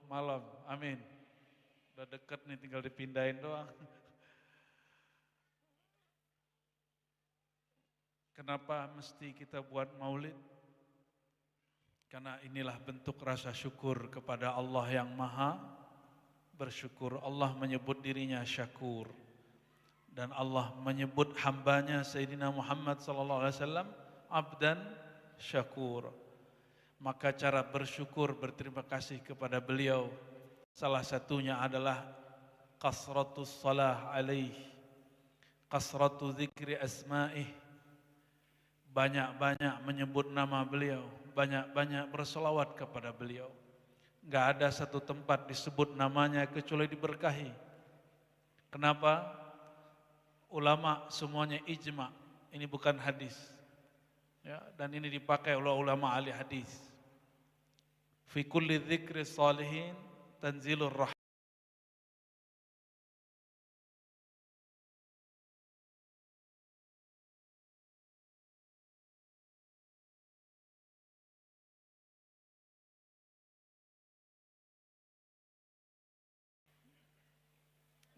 malam. Amin. Udah deket nih, tinggal dipindahin doang. Kenapa mesti kita buat maulid? Karena inilah bentuk rasa syukur kepada Allah yang maha bersyukur. Allah menyebut dirinya syakur. Dan Allah menyebut hambanya Sayyidina Muhammad SAW abdan syakur. Maka cara bersyukur, berterima kasih kepada beliau, salah satunya adalah kasratus salah alaih, kasratu zikri asma'ih, banyak-banyak menyebut nama beliau, banyak-banyak berselawat kepada beliau. Enggak ada satu tempat disebut namanya kecuali diberkahi. Kenapa? Ulama semuanya ijma, ini bukan hadis. Ya, dan ini dipakai oleh ulama ahli hadis. Fi kulli dzikri salihin tanzilur rahmah.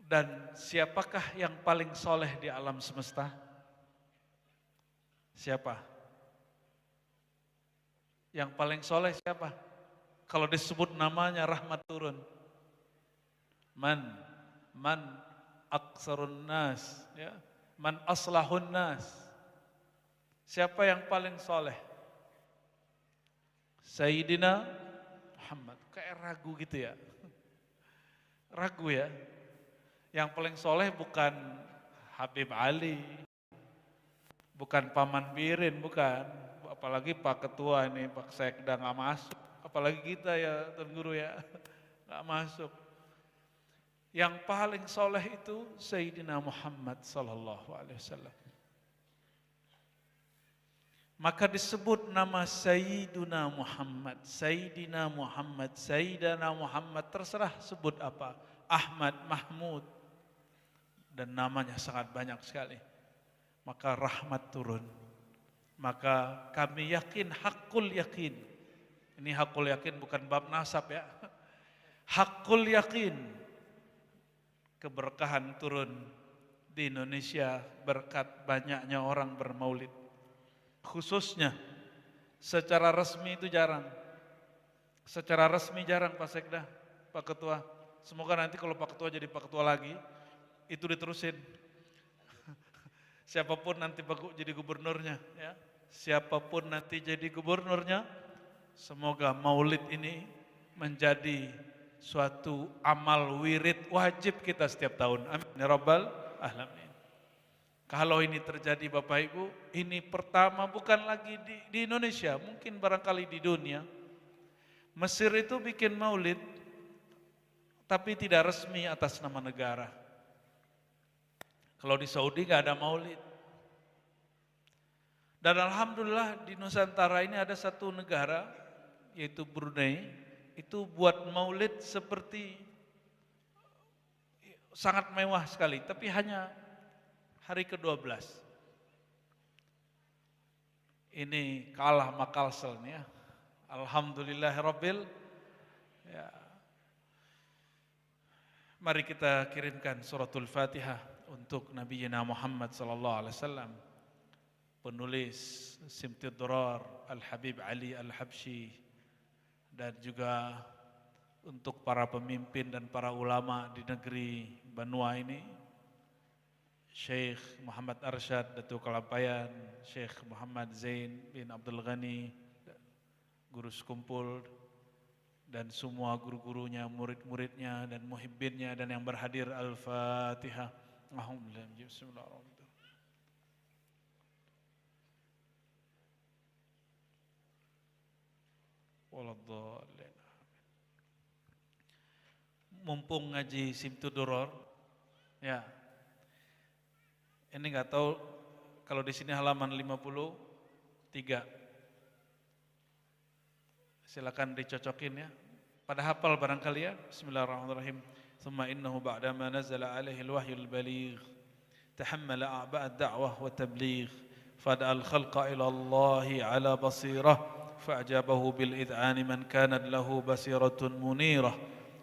Dan siapakah yang paling soleh di alam semesta? Siapa? Yang paling soleh siapa? Kalau disebut namanya rahmat turun. Man aksarun nas, ya. Man aslahun nas. Siapa yang paling soleh? Sayyidina Muhammad. Kayak ragu gitu ya. Ragu ya. Yang paling soleh bukan Habib Ali, bukan Paman Birin, bukan. Apalagi Pak Ketua ini, Pak Sekda nggak masuk. Apalagi kita ya, Tuan Guru ya, nggak masuk. Yang paling soleh itu Sayyidina Muhammad Sallallahu Alaihi Wasallam. Maka disebut nama Sayyidina Muhammad, Sayyidina Muhammad, Sayyidina Muhammad, terserah sebut apa. Ahmad, Mahmud, dan namanya sangat banyak sekali. Maka rahmat turun. Maka kami yakin, hakul yakin. Ini hakul yakin bukan bab nasab ya. Hakul yakin. Keberkahan turun di Indonesia berkat banyaknya orang bermaulid. Khususnya secara resmi itu jarang. Secara resmi jarang Pak Sekda, Pak Ketua. Semoga nanti kalau Pak Ketua jadi Pak Ketua lagi, itu diterusin. Siapapun nanti jadi gubernurnya, ya. Siapapun nanti jadi gubernurnya, semoga maulid ini menjadi suatu amal wirid wajib kita setiap tahun. Amin ya rabbal alamin. Kalau ini terjadi Bapak Ibu, ini pertama bukan lagi di Indonesia, mungkin barangkali di dunia. Mesir itu bikin maulid, tapi tidak resmi atas nama negara. Kalau di Saudi nggak ada maulid. Dan alhamdulillah di Nusantara ini ada satu negara, yaitu Brunei, itu buat maulid seperti sangat mewah sekali, tapi hanya hari ke-12. Ini kalah sama Kalsel nih ya. Alhamdulillahirabbil ya. Mari kita kirimkan suratul Fatihah untuk Nabi Muhammad sallallahu alaihi wasallam. Penulis Simtid Durar Al-Habib Ali Al-Habsyi, dan juga untuk para pemimpin dan para ulama di negeri Banua ini, Syekh Muhammad Arsyad Datuk Kalampayan, Syekh Muhammad Zain bin Abdul Ghani, guru sekumpul, dan semua guru-gurunya, murid-muridnya, dan muhibbinnya, dan yang berhadir. Al-Fatihah. Alhamdulillah. Bismillahirrahmanirrahim. Waladhdallin. Mumpung ngaji Simtud Duror, ya. Ini nggak tahu kalau di sini halaman 53. Silakan dicocokin ya. Pada hafal barangkali ya. Bismillahirrahmanirrahim. Thumma innahu ba'dama nazala alaihi al-wahyul baligh tahammala a'ba' ad-da'wah wa tabligh fad'a al-khalqa ila Allah ala basirah فأجابه بالإذعان من كانت له بصيرة منيرة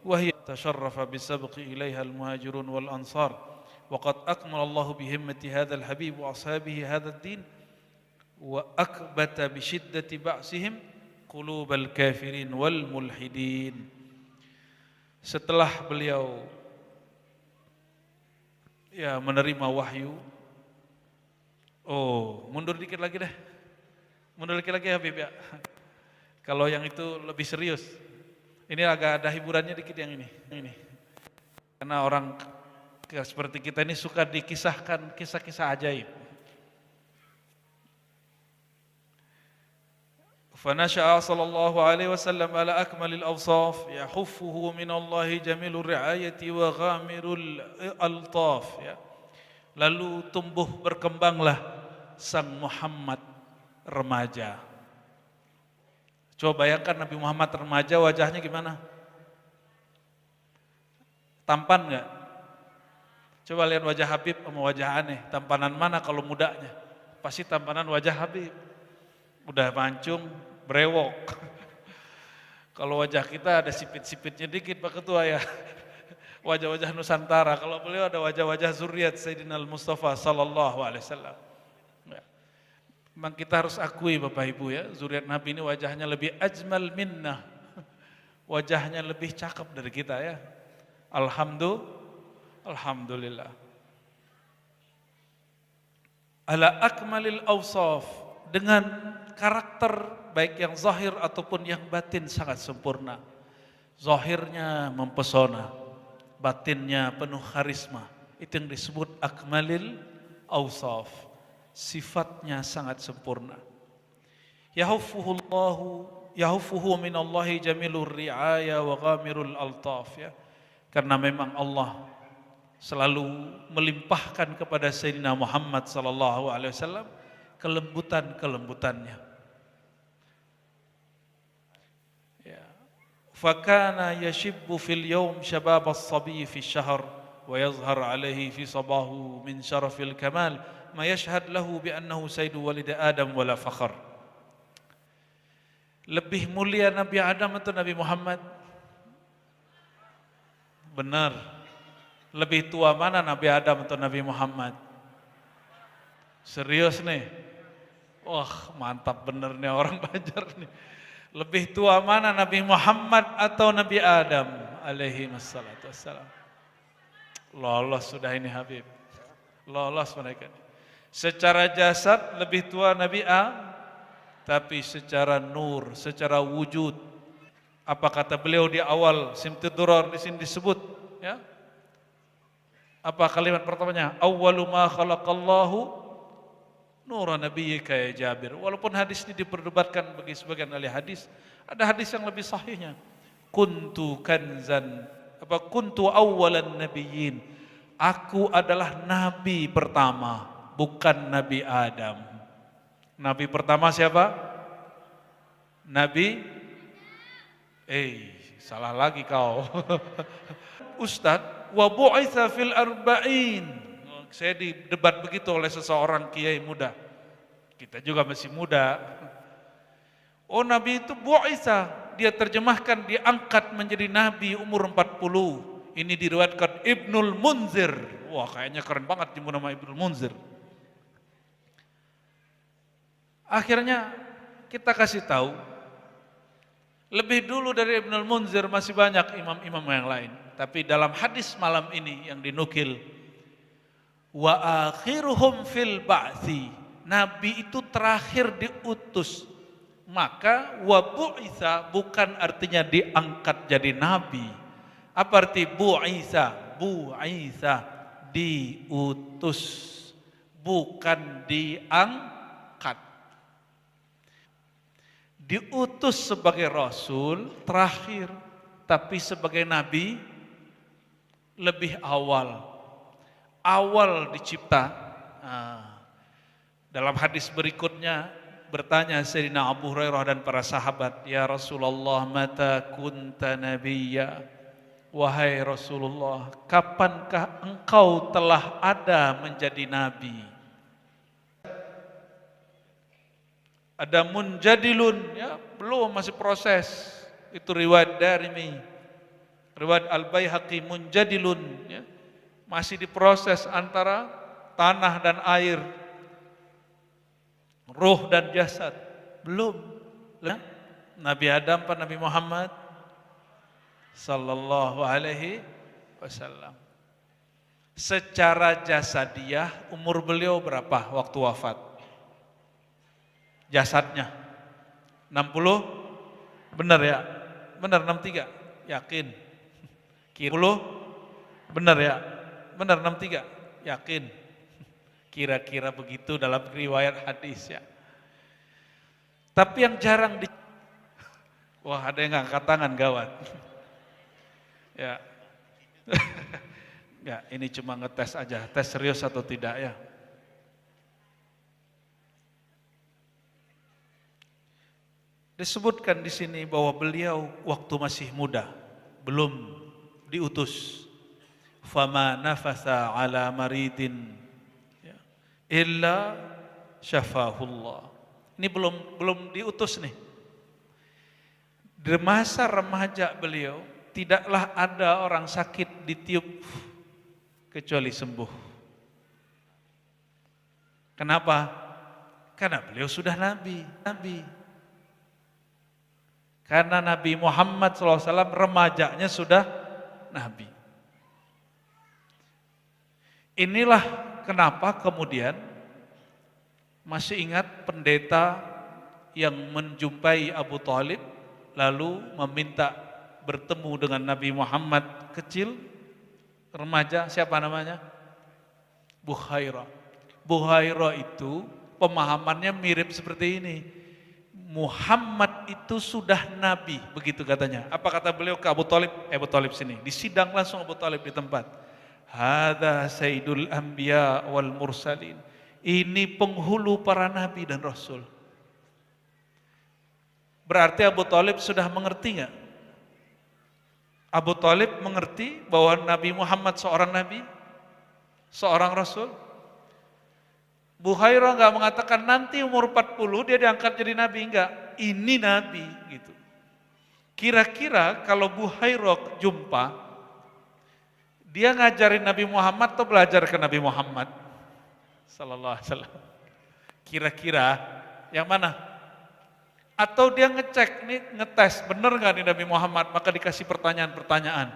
وهي تشرف بالسبق إليها المهاجرون والأنصار وقد أكمل الله بهمة هذا الحبيب وأصحابه هذا الدين وأكبت بشدة بأسهم قلوب الكافرين والملحدين. Setelah beliau menerima wahyu, mundur dikit lagi deh, mundur dikit lagi Habib ya. Kalau yang itu lebih serius, ini agak ada hiburannya dikit yang ini. Karena orang seperti kita ini suka dikisahkan kisah-kisah ajaib. فنشأ صلى الله عليه وسلم على أكمل الأوصاف يحفه من الله جميل الرعاية وغامر الألطاف. Lalu tumbuh berkembanglah sang Muhammad remaja. Coba bayangkan Nabi Muhammad remaja wajahnya gimana? Tampan enggak? Coba lihat wajah Habib sama wajah aneh, tampanan mana kalau mudanya? Pasti tampanan wajah Habib. Udah mancung, brewok. Kalau wajah kita ada sipit-sipitnya dikit Pak Ketua ya. Wajah-wajah Nusantara. Kalau beliau ada wajah-wajah zuriat Sayyidina Al-Mustafa sallallahu alaihi wasallam. Memang kita harus akui Bapak Ibu ya, zuriat Nabi ini wajahnya lebih ajmal minnah. Wajahnya lebih cakep dari kita ya. Alhamdulillah. Ala akmalil awsaf, dengan karakter baik yang zahir ataupun yang batin sangat sempurna. Zahirnya mempesona, batinnya penuh karisma. Itu yang disebut akmalil awsaf. Sifatnya sangat sempurna. Yahufuhu minallahi jamilur ri'aya wa ghamirul altaf ya. Karena memang Allah selalu melimpahkan kepada Sayyidina Muhammad sallallahu alaihi wasallam kelembutan-kelembutannya. Fakana yashibbu fil yawm shabab as-sabi fi syahr wa yazhar alaihi fi sabahu min syarafil kamal ma yashhad lahu bi annahu sayyidu walid Adam wala fakhr. Lebih mulia Nabi Adam atau Nabi Muhammad? Benar. Lebih tua mana Nabi Adam atau Nabi Muhammad? Serius nih? Wah, mantap bener nih orang Banjar nih. Lebih tua mana Nabi Muhammad atau Nabi Adam alaihi wassalatu wassalam? Lolos sudah ini Habib. Lolos mereka. Secara jasad lebih tua Nabi Adam, tapi secara nur, secara wujud. Apa kata beliau di awal Simtud Durar di sini disebut ya? Apa kalimat pertamanya? Awwalu ma khalaqallahu nura nabiyyika ya Jabir. Walaupun hadis ini diperdebatkan bagi sebagian ahli hadis, ada hadis yang lebih sahihnya. Kuntu kanzan, kuntu awwalan nabiyyin. Aku adalah nabi pertama, bukan Nabi Adam. Nabi pertama siapa? Nabi salah lagi kau. Ustadz, wa bu'itsa fil arba'in. Saya didebat begitu oleh seseorang kiai muda. Kita juga masih muda. Oh Nabi itu bu'itsa, dia terjemahkan diangkat menjadi nabi umur 40. Ini diriwayatkan Ibnul Munzir. Wah kayaknya keren banget nyebut nama Ibnul Munzir. Akhirnya kita kasih tahu, lebih dulu dari Ibnul Munzir masih banyak imam-imam yang lain. Tapi dalam hadis malam ini yang dinukil, wa akhiruhum fil ba'thi, nabi itu terakhir diutus. Maka wa bu'itsa bukan artinya diangkat jadi nabi. Apa arti bu'itsa? Bu'itsa diutus, bukan diangkat. Diutus sebagai rasul terakhir, tapi sebagai nabi lebih awal. Awal dicipta. Dalam hadis berikutnya bertanya Sayyidina Abu Hurairah dan para sahabat, ya Rasulullah, mata kunta nabiyya? Wahai Rasulullah, kapankah engkau telah ada menjadi nabi? Ada munjadilun, ya belum, masih proses. Itu riwayat Darimi, riwayat Al-Baihaqi, munjadilun, ya, masih diproses antara tanah dan air, ruh dan jasad, belum. Nabi Adam apa Nabi Muhammad sallallahu alaihi wasallam. Secara jasadiah umur beliau berapa waktu wafat? Jasadnya 60? Benar ya? Benar 63? Yakin? 10? Benar ya? Benar 63? Yakin? Kira-kira begitu dalam riwayat hadis ya. Tapi yang jarang wah, ada yang angkat tangan, gawat. Ya. Ya, ini cuma ngetes aja, tes serius atau tidak ya. Disebutkan di sini bahwa beliau waktu masih muda, belum diutus. Fama nafasa ala maridin illa syafahullah. Ini belum diutus nih. Di masa remaja beliau tidaklah ada orang sakit ditiup kecuali sembuh. Kenapa? Karena beliau sudah nabi. Karena Nabi Muhammad SAW remajanya sudah nabi. Inilah kenapa kemudian masih ingat pendeta yang menjumpai Abu Thalib lalu meminta bertemu dengan Nabi Muhammad kecil, remaja, siapa namanya? Buhairah. Buhairah itu pemahamannya mirip seperti ini. Muhammad itu sudah nabi, begitu katanya. Apa kata beliau ke Abu Thalib? Abu Thalib sini, disidang langsung Abu Thalib di tempat. Hadza sayyidul anbiya wal mursalin. Ini penghulu para nabi dan rasul. Berarti Abu Thalib sudah mengerti enggak? Abu Thalib mengerti bahwa Nabi Muhammad seorang nabi, seorang rasul. Buhairah enggak mengatakan nanti umur 40 dia diangkat jadi nabi, enggak. Ini nabi gitu. Kira-kira kalau Buhairah jumpa, dia ngajarin Nabi Muhammad atau belajar ke Nabi Muhammad sallallahu alaihi wasallam? Kira-kira yang mana? Atau dia ngecek nih, ngetes bener nggak nih Nabi Muhammad, maka dikasih pertanyaan-pertanyaan.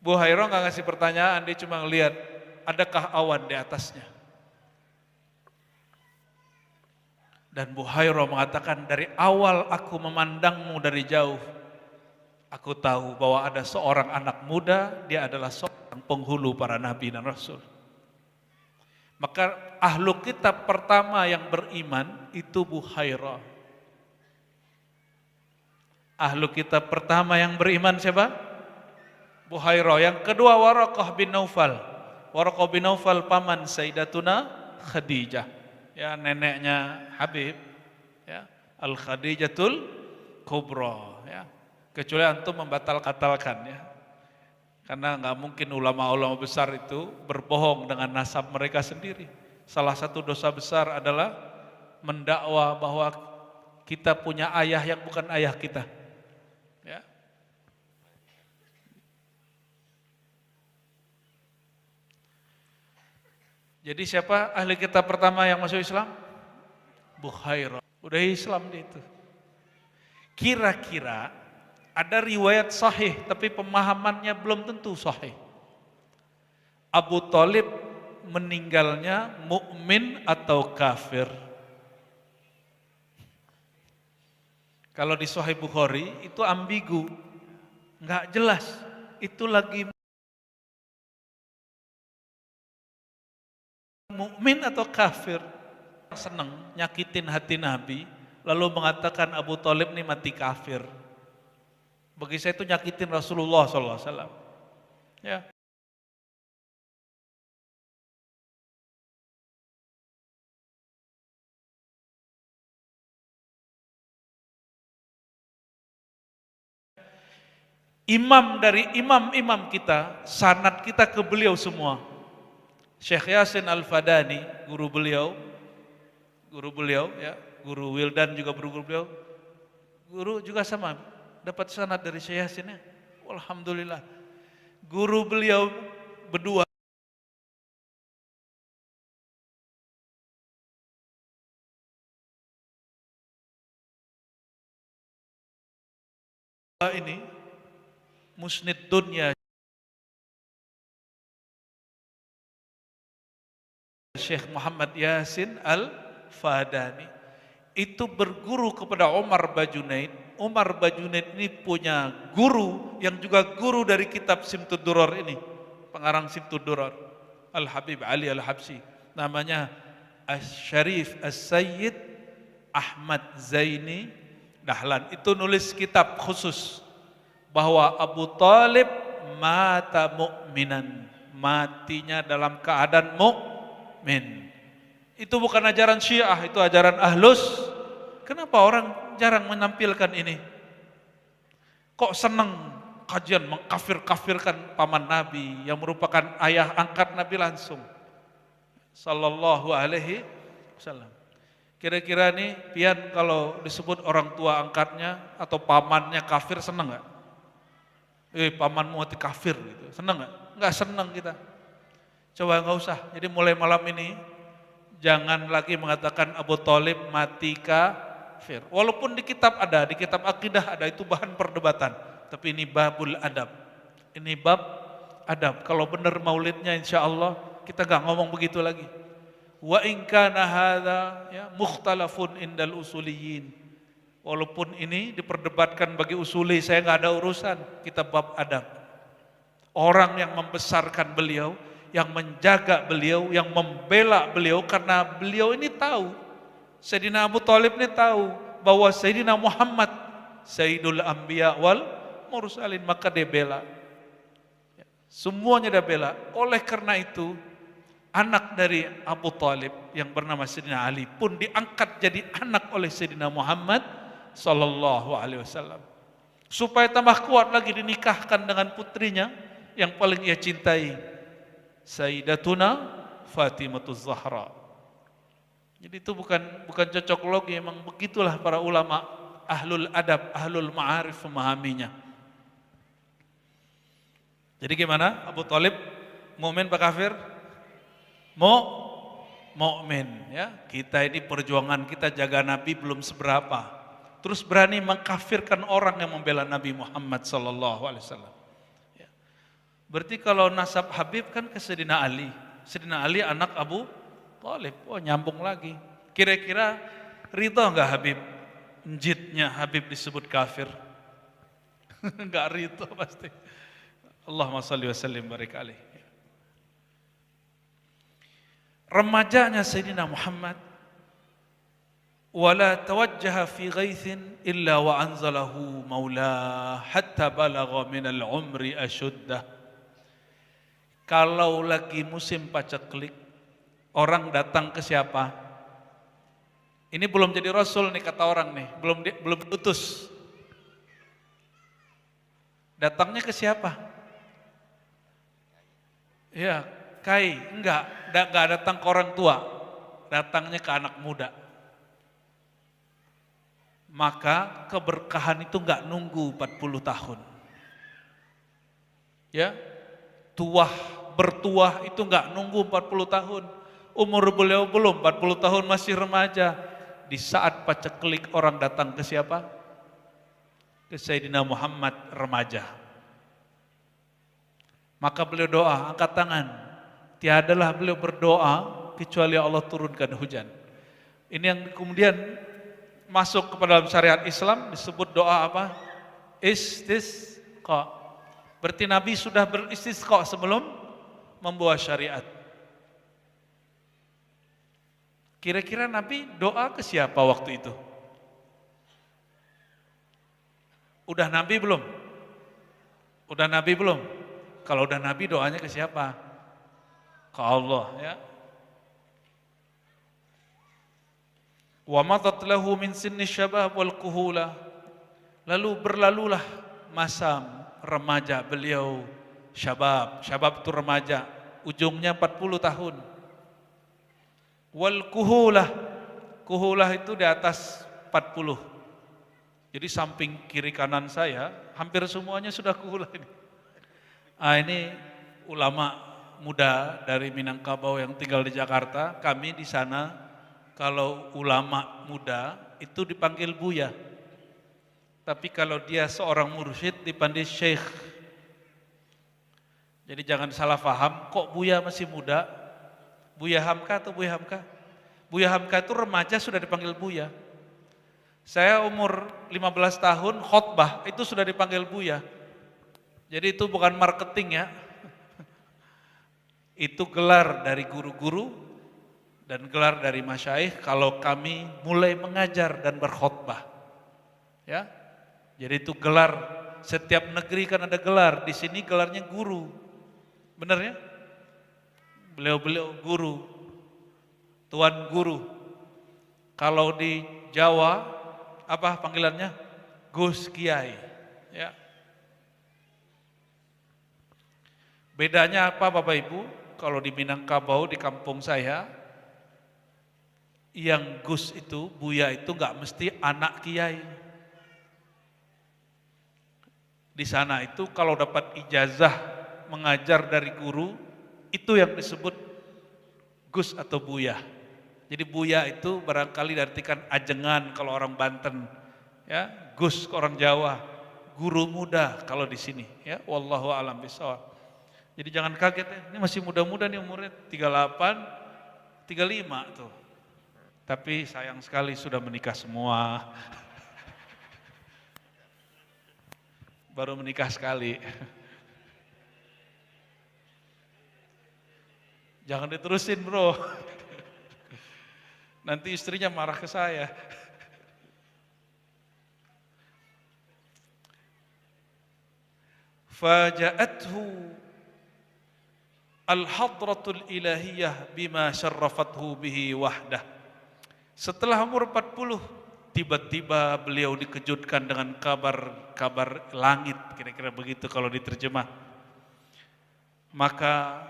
Buhairah nggak ngasih pertanyaan, dia cuma ngelihat adakah awan di atasnya. Dan Buhairah mengatakan, dari awal aku memandangmu dari jauh, aku tahu bahwa ada seorang anak muda, dia adalah seorang penghulu para nabi dan rasul. Maka ahlu kitab pertama yang beriman itu Buhairah. Ahlu kitab pertama yang beriman siapa? Buhairah. Yang kedua Waraqah bin Naufal. Waraqah bin Naufal paman Sayyidatuna Khadijah. Ya, neneknya Habib, ya, Al-Khadijatul Kubra, ya. Kecuali antum membatalkan ya. Karena nggak mungkin ulama-ulama besar itu berbohong dengan nasab mereka sendiri. Salah satu dosa besar adalah mendakwa bahwa kita punya ayah yang bukan ayah kita. Ya. Jadi siapa ahli kitab pertama yang masuk Islam? Buhairah. Udah Islam dia itu. Kira-kira ada riwayat sahih tapi pemahamannya belum tentu sahih. Abu Thalib meninggalnya mukmin atau kafir? Kalau di Sahih Bukhari itu ambigu, nggak jelas. Itu lagi mukmin atau kafir. Senang nyakitin hati Nabi, lalu mengatakan Abu Thalib ini mati kafir. Bagi saya itu nyakitin Rasulullah SAW. Ya. Imam dari imam-imam kita, sanad kita ke beliau semua. Syekh Yasin Al-Fadani, guru beliau ya, Guru Wildan juga berguru beliau. Guru juga sama, dapat sanad dari Syekh Yasin ya. Alhamdulillah. Guru beliau berdua ini Musnid Dunya Syekh Muhammad Yasin Al-Fadani itu berguru kepada Umar Bajunaid. Umar Bajunaid ini punya guru yang juga guru dari kitab Simtud Duror ini, pengarang Simtud Duror, Al-Habib Ali Al-Habsi, namanya Asy-Syarif As-Sayyid Ahmad Zaini Dahlan. Itu nulis kitab khusus bahwa Abu Talib mata mu'minan, matinya dalam keadaan mukmin. Itu bukan ajaran Syiah, itu ajaran Ahlus. Kenapa orang jarang menampilkan ini? Kok senang kajian mengkafir-kafirkan paman Nabi yang merupakan ayah angkat Nabi langsung sallallahu alaihi wasallam. Kira-kira nih pian kalau disebut orang tua angkatnya atau pamannya kafir senang nggak? Pamanmu mati kafir gitu, senang nggak? Nggak senang kita. Coba nggak usah. Jadi mulai malam ini jangan lagi mengatakan Abu Thalib mati kafir. Walaupun di kitab ada, di kitab akidah ada, itu bahan perdebatan. Tapi ini babul adab. Ini bab adab. Kalau benar maulidnya insya Allah kita nggak ngomong begitu lagi. Wa in kana hadza ya mukhtalafun indal usuliyin. Walaupun ini diperdebatkan bagi usuli, saya nggak ada urusan. Kita bab adab. Orang yang membesarkan beliau, yang menjaga beliau, yang membela beliau, karena beliau ini tahu, Sayyidina Abu Thalib ini tahu bahwa Sayyidina Muhammad Sayyidul Anbiya wal Mursalin, maka dia bela. Semuanya dia bela. Oleh karena itu, anak dari Abu Thalib yang bernama Sayyidina Ali pun diangkat jadi anak oleh Sayyidina Muhammad sallallahu alaihi wasallam. Supaya tambah kuat lagi dinikahkan dengan putrinya yang paling ia cintai, Sayyidatuna Fatimatuz Zahra. Jadi itu bukan cocok logi, memang begitulah para ulama ahlul adab, ahlul ma'arif memahaminya. Jadi gimana? Abu Thalib mukmin apa kafir? Mukmin ya. Kita ini perjuangan kita jaga Nabi belum seberapa. Terus berani mengkafirkan orang yang membela Nabi Muhammad sallallahu alaihi wasallam. Ya. Berarti kalau nasab Habib kan ke Sayyidina Ali. Sayyidina Ali anak Abu Thalib. Oh, nyambung lagi. Kira-kira ridho enggak Habib? Njitnya Habib disebut kafir? Enggak ridho pasti. Allahumma shalli wa sallim barik alaihi. Remajanya Sayyidina Muhammad wala tawajjaha fi ghaithin illa wa anzalahu maula hatta balagha minal umri ashuddah. Kalau lagi musim paceklik, orang datang ke siapa? Ini belum jadi rasul nih kata orang nih, belum diutus. Datangnya ke siapa? Ya, enggak datang ke orang tua, datangnya ke anak muda. Maka keberkahan itu enggak nunggu 40 tahun. Ya, bertuah itu enggak nunggu 40 tahun. Umur beliau belum 40 tahun, masih remaja. Di saat paceklik orang datang ke siapa? Ke Sayyidina Muhammad remaja. Maka beliau doa, angkat tangan. Tiadalah beliau berdoa kecuali Allah turunkan hujan. Ini yang kemudian masuk kepada dalam syariat Islam disebut doa apa? Istisqa. Berarti Nabi sudah beristisqa sebelum membawa syariat. Kira-kira Nabi doa ke siapa waktu itu? Udah Nabi belum? Udah Nabi belum? Kalau udah Nabi doanya ke siapa? Ke Allah ya. Wa matat lahu min sinni syabab wal kuhula. Lalu berlalulah masa remaja beliau, syabab itu remaja, ujungnya 40 tahun. Wal kuhulah, Kuhulah itu di atas 40. Jadi samping kiri kanan saya, hampir semuanya sudah kuhulah ini. Ini ulama muda dari Minangkabau yang tinggal di Jakarta. Kami di sana, kalau ulama muda itu dipanggil Buya. Tapi kalau dia seorang mursyid dipanggil Syekh. Jadi jangan salah paham, kok Buya masih muda? Buya Hamka atau Buya Hamka? Buya Hamka itu remaja sudah dipanggil Buya. Saya umur 15 tahun khotbah itu sudah dipanggil Buya. Jadi itu bukan marketing ya. Itu gelar dari guru-guru dan gelar dari masyaikh kalau kami mulai mengajar dan berkhotbah. Ya. Jadi itu gelar, setiap negeri kan ada gelar, di sini gelarnya guru. Benar ya? Beliau-beliau guru, tuan guru. Kalau di Jawa, apa panggilannya? Gus Kiai. Ya. Bedanya apa Bapak Ibu? Kalau di Minangkabau, di kampung saya, yang Gus itu, Buya itu nggak mesti anak Kiai. Di sana itu kalau dapat ijazah mengajar dari guru, itu yang disebut Gus atau Buya. Jadi Buya itu barangkali diartikan ajengan kalau orang Banten, ya. Gus orang Jawa, guru muda kalau di sini, ya. Wallahu a'lam bishawab. Jadi jangan kaget ya, ini masih muda-muda nih umurnya 38, 35 tuh. Tapi sayang sekali sudah menikah semua. Baru menikah sekali. Jangan diterusin bro. Nanti istrinya marah ke saya. Faja'athu al-hadratul ilahiyah bima syarrafathu bihi wahdah. Setelah umur 40, tiba-tiba beliau dikejutkan dengan kabar langit, kira-kira begitu kalau diterjemah. Maka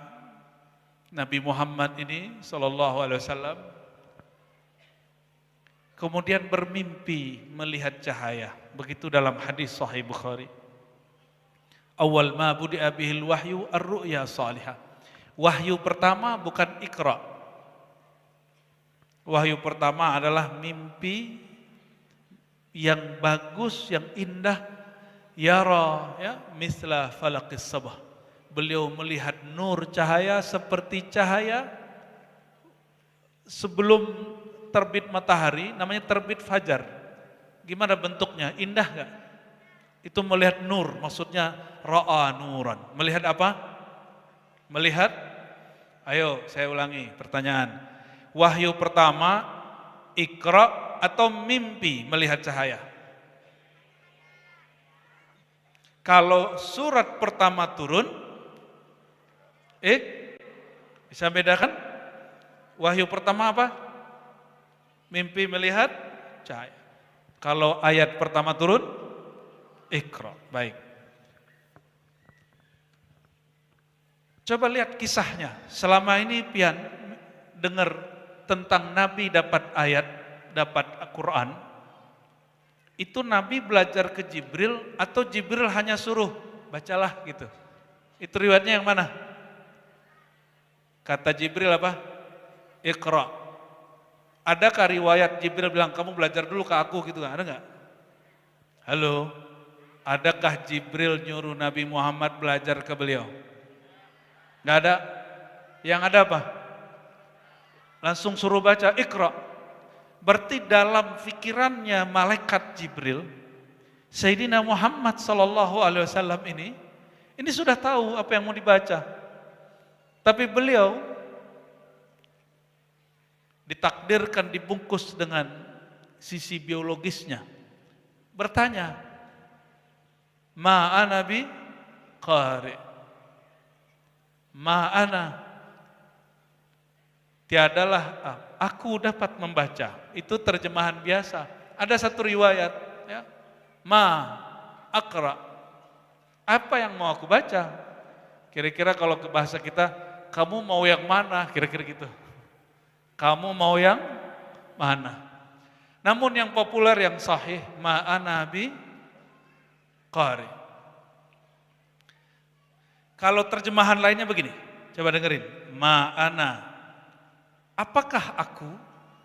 Nabi Muhammad ini sallallahu alaihi wasallam kemudian bermimpi melihat cahaya. Begitu dalam hadis Sahih Bukhari. Awal ma budi'a bihil wahyu ar-ru'ya salihah. Wahyu pertama bukan Iqra. Wahyu pertama adalah mimpi yang bagus, yang indah. Yara ya misla falaqis sabah. Beliau melihat nur cahaya seperti cahaya sebelum terbit matahari, namanya terbit fajar. Gimana bentuknya? Indah gak? Itu melihat nur, maksudnya ra'a nuran. Melihat apa? Melihat, ayo saya ulangi pertanyaan. Wahyu pertama, Iqra atau mimpi melihat cahaya? Kalau surat pertama turun, bisa bedakan? Wahyu pertama apa? Mimpi melihat cahaya. Kalau ayat pertama turun, Iqra. Baik. Coba lihat kisahnya. Selama ini pian dengar tentang Nabi dapat ayat, dapat Al-Quran. Itu Nabi belajar ke Jibril atau Jibril hanya suruh bacalah gitu. Itu riwayatnya yang mana? Kata Jibril apa? Iqra. Adakah riwayat Jibril bilang kamu belajar dulu ke aku gitu? Ada nggak? Halo? Adakah Jibril nyuruh Nabi Muhammad belajar ke beliau? Nggak ada. Yang ada apa? Langsung suruh baca Iqra. Berarti dalam pikirannya malaikat Jibril, Sayyidina Muhammad sallallahu alaihi wasallam ini sudah tahu apa yang mau dibaca. Tapi beliau ditakdirkan dibungkus dengan sisi biologisnya. Bertanya, ma'ana bi qari. Ma'ana. Tiadalah aku dapat membaca. Itu terjemahan biasa. Ada satu riwayat, ya. Ma aqra. Apa yang mau aku baca? Kira-kira kalau ke bahasa kita, kamu mau yang mana? Kira-kira gitu. Kamu mau yang mana. Namun yang populer, yang sahih, ma'ana bi qari. Kalau terjemahan lainnya begini, coba dengerin. Ma'ana, apakah aku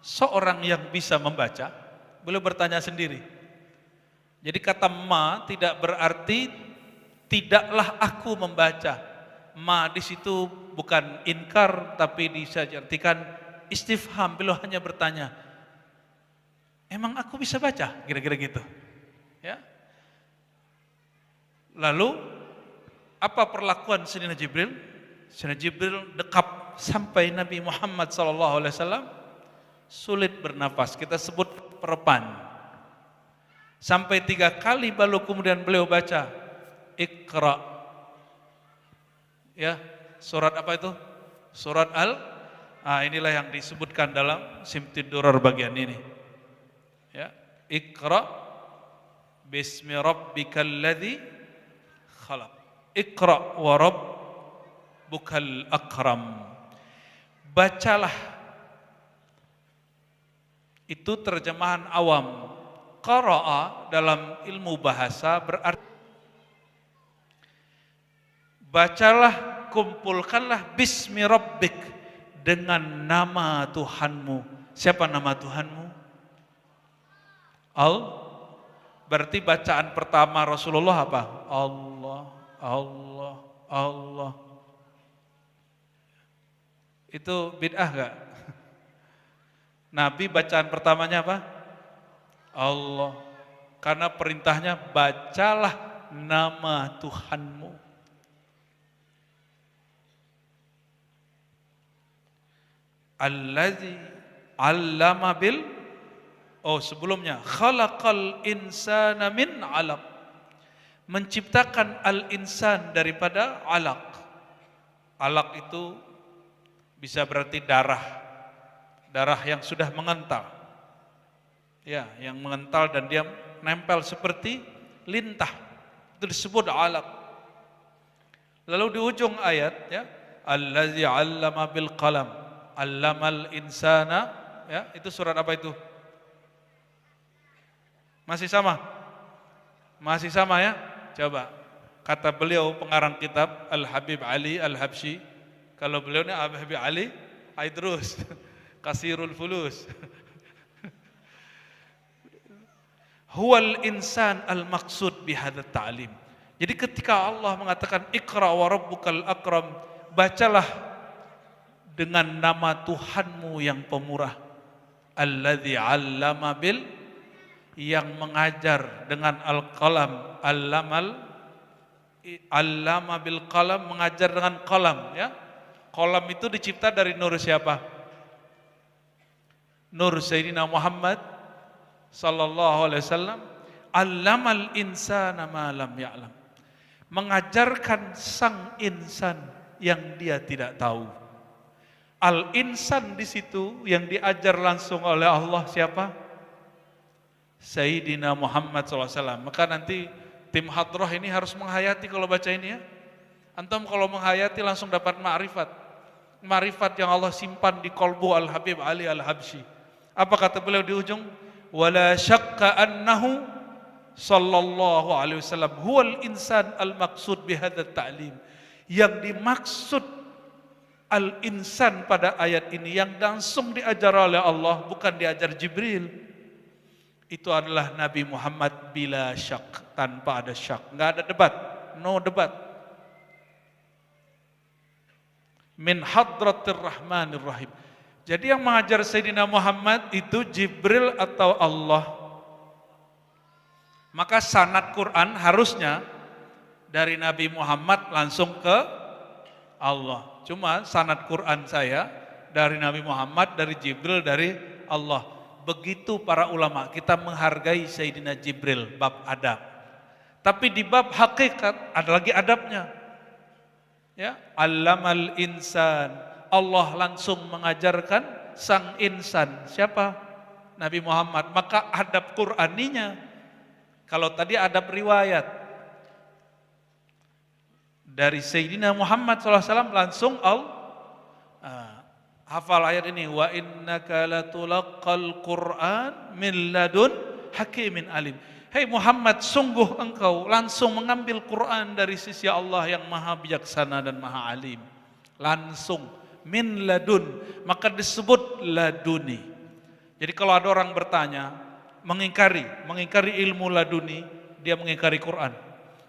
seorang yang bisa membaca? Beliau bertanya sendiri. Jadi kata ma tidak berarti tidaklah aku membaca. Ma di situ bukan inkar, tapi bisa diartikan istifham. Beliau hanya bertanya, emang aku bisa baca? Kira-kira gitu. Ya. Lalu apa perlakuan Sayyidina Jibril? Sayyidina Jibril dekap sampai Nabi Muhammad SAW sulit bernafas. Kita sebut perepan. Sampai 3 kali baru kemudian beliau baca Iqra. Ya, surat apa itu? Surat inilah yang disebutkan dalam Simtid Durar bagian ini. Ya, Iqra bismi rabbikal ladzi khalaq. Iqra wa rabbukal akram. Bacalah. Itu terjemahan awam. Qara'a dalam ilmu bahasa berarti bacalah, kumpulkanlah bismi rabbik, dengan nama Tuhanmu. Siapa nama Tuhanmu? Berarti bacaan pertama Rasulullah apa? Allah, Allah, Allah. Itu bid'ah gak? Nabi bacaan pertamanya apa? Allah. Karena perintahnya bacalah nama Tuhanmu. Allazi 'allama sebelumnya khalaqal insana min 'alaq. Menciptakan al-insan daripada 'alaq. 'Alaq itu bisa berarti darah. Darah yang sudah mengental. Ya, yang mengental dan dia nempel seperti lintah. Itu disebut 'alaq. Lalu di ujung ayat, ya, allazi 'allama bil qalam, 'allamal insana, ya, itu surat apa itu? Masih sama? Masih sama ya? Coba. Kata beliau pengarang kitab Al-Habib Ali Al-Habsyi, kalau beliau ini Habib Ali Aidrus Kasirul Fulus. Huwal insan al-maqsud bihadzal ta'lim. Jadi ketika Allah mengatakan Iqra wa rabbukal akram, bacalah dengan nama Tuhanmu yang pemurah. Alladzi 'allama bil, yang mengajar dengan al-qalam, allama bil qalam, mengajar dengan qalam, ya. Qalam itu dicipta dari nur siapa? Nur Sayyidina Muhammad sallallahu alaihi wasallam. Allamal insana ma lam ya'lam. Mengajarkan sang insan yang dia tidak tahu. Al-insan di situ yang diajar langsung oleh Allah siapa? Sayyidina Muhammad SAW. Maka nanti tim hadrah ini harus menghayati kalau baca ini ya. Antum kalau menghayati langsung dapat ma'rifat. Ma'rifat yang Allah simpan di kolbu Al-Habib Ali Al-Habsyi. Apa kata beliau di ujung? Wala syakka annahu sallallahu alaihi wasallam huwal insan al-maqsud bihadzal ta'lim. Yang dimaksud al-insan pada ayat ini yang langsung diajar oleh Allah, bukan diajar Jibril. Itu adalah Nabi Muhammad bila syak, tanpa ada syak, enggak ada debat, no debat. Min hadratir rahmanir rahim. Jadi yang mengajar Sayyidina Muhammad itu Jibril atau Allah. Maka sanad Quran harusnya dari Nabi Muhammad langsung ke Allah. Cuma sanad Quran saya dari Nabi Muhammad, dari Jibril, dari Allah. Begitu para ulama, kita menghargai Sayyidina Jibril, bab adab. Tapi di bab hakikat ada lagi adabnya. Ya, allamal insan. Allah langsung mengajarkan sang insan. Siapa? Nabi Muhammad. Maka adab Qur'aninya. Kalau tadi adab riwayat dari Sayyidina Muhammad SAW langsung Hafal ayat ini, wa innaka latulaqqal Qur'an min ladun hakimin alim. Hei Muhammad, sungguh engkau langsung mengambil Quran dari sisi Allah yang maha bijaksana dan maha alim. Langsung, min ladun, maka disebut laduni. Jadi kalau ada orang bertanya, mengingkari ilmu laduni, dia mengingkari Quran.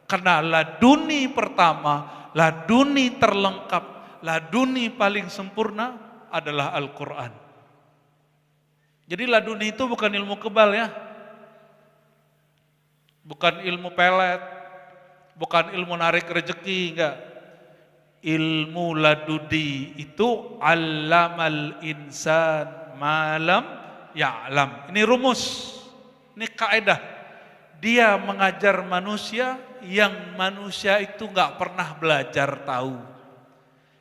Karena laduni pertama, laduni terlengkap, laduni paling sempurna adalah Al-Quran. Jadi laduni itu bukan ilmu kebal ya. Bukan ilmu pelet, bukan ilmu narik rezeki, enggak. Ilmu ladudi itu allamal insan malam ya'lam. Ini rumus, ini kaidah. Dia mengajar manusia yang manusia itu enggak pernah belajar tahu.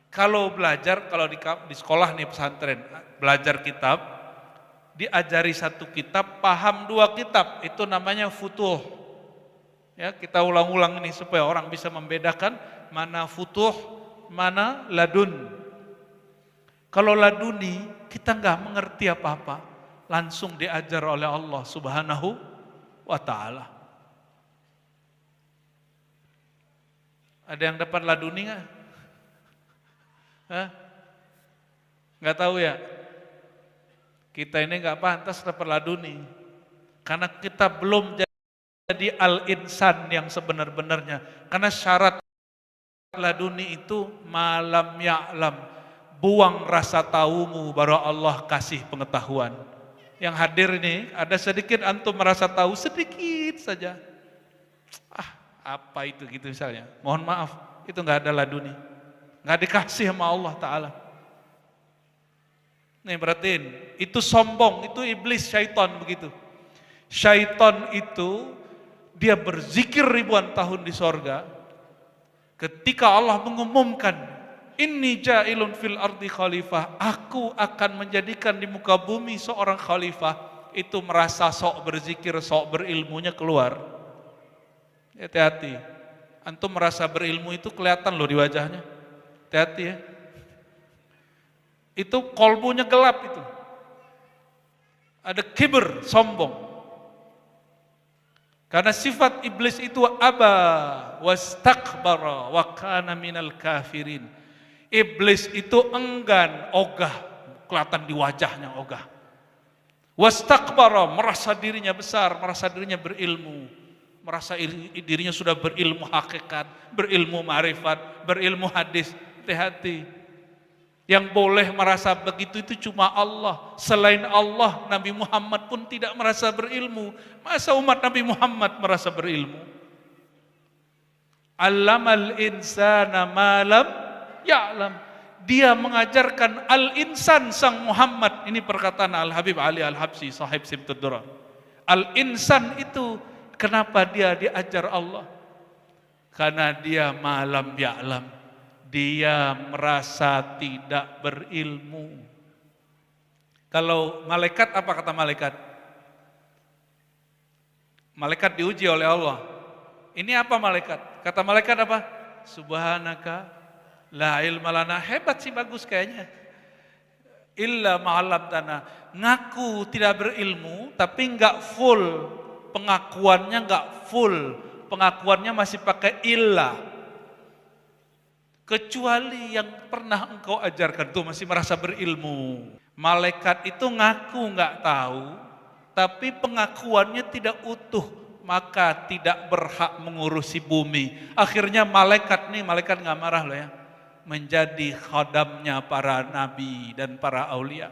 Kalau belajar, kalau di sekolah nih pesantren, belajar kitab, diajari satu kitab, paham dua kitab, itu namanya futuh. Ya, kita ulang-ulang ini supaya orang bisa membedakan mana futuh, mana ladun. Kalau laduni, kita nggak mengerti apa-apa, langsung diajar oleh Allah Subhanahu wa Ta'ala. Ada yang dapat laduni nggak? Nggak tahu ya? Kita ini nggak pantas dapat laduni, karena kita belum jadi al-insan yang sebenar-benarnya. Karena syarat laduni itu malam ya'lam, buang rasa tahumu baru Allah kasih pengetahuan. Yang hadir ini ada sedikit antum merasa tahu, sedikit saja. Apa itu gitu misalnya. Mohon maaf, itu nggak ada laduni, nggak dikasih sama Allah Ta'ala. Nih perhatiin, itu sombong, itu iblis, syaitan begitu. Syaitan itu dia berzikir ribuan tahun di sorga. Ketika Allah mengumumkan, inni ja'ilun fil ardi khalifah, aku akan menjadikan di muka bumi seorang khalifah, itu merasa sok berzikir, sok berilmunya keluar. Hati-hati, antum merasa berilmu itu kelihatan loh di wajahnya. Hati-hati ya. Itu kolbunya gelap itu. Ada kibir, sombong. Karena sifat iblis itu aba wastakbara wa kana minal kafirin. Iblis itu enggan, ogah, kelihatan di wajahnya ogah. Wastakbara, merasa dirinya besar, merasa dirinya berilmu, merasa dirinya sudah berilmu hakikat, berilmu ma'rifat, berilmu hadis. Hati-hati. Yang boleh merasa begitu itu cuma Allah. Selain Allah, Nabi Muhammad pun tidak merasa berilmu. Masa umat Nabi Muhammad merasa berilmu? Allamal insana malam ya'lam. Dia mengajarkan al-insan sang Muhammad. Ini perkataan Al-Habib Ali Al-Habsyi, sahib Simtud Durar. Al-insan itu kenapa dia diajar Allah? Karena dia malam ya'lam. Dia merasa tidak berilmu. Kalau malaikat, apa kata malaikat? Malaikat diuji oleh Allah. Ini apa malaikat? Kata malaikat apa? Subhanaka la ilma lana. Hebat sih, bagus kayaknya. Illa ma'alam tanah. Ngaku tidak berilmu, tapi enggak full. Pengakuannya enggak full. Pengakuannya masih pakai illa. Kecuali yang pernah engkau ajarkan tuh masih merasa berilmu. Malaikat itu ngaku nggak tahu, tapi pengakuannya tidak utuh, maka tidak berhak mengurusi bumi. Akhirnya malaikat nggak marah loh ya, menjadi khadamnya para nabi dan para aulia.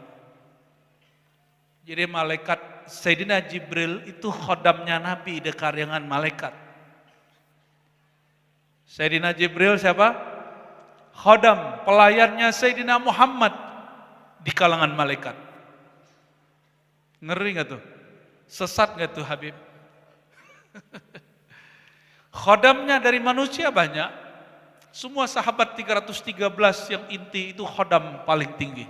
Jadi malaikat Sayyidina Jibril itu khadamnya nabi di karangan malaikat. Sayyidina Jibril siapa? Khodam, pelayannya Sayyidina Muhammad di kalangan malaikat. Ngeri gak tuh? Sesat gak tuh Habib? Khodamnya dari manusia banyak. Semua sahabat 313 yang inti itu khodam paling tinggi.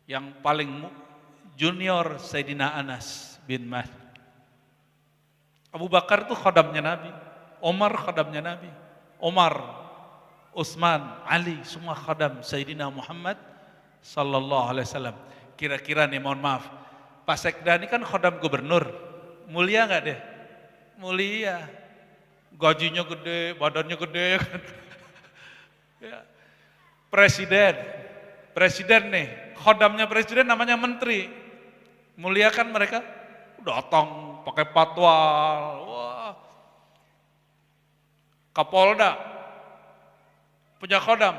Yang paling junior Sayyidina Anas bin Malik. Abu Bakar itu khodamnya Nabi. Omar khodamnya Nabi. Omar, Utsman, Ali, semua khadam Sayyidina Muhammad sallallahu alaihi wasallam. Kira-kira nih, mohon maaf, Pak Sekda ini kan khodam gubernur, mulia nggak deh? Mulia, gajinya gede, badannya gede. Ya. Presiden nih, khodamnya presiden namanya menteri, mulia kan mereka? Datang pakai patwal, wah. Kapolda punya khodam,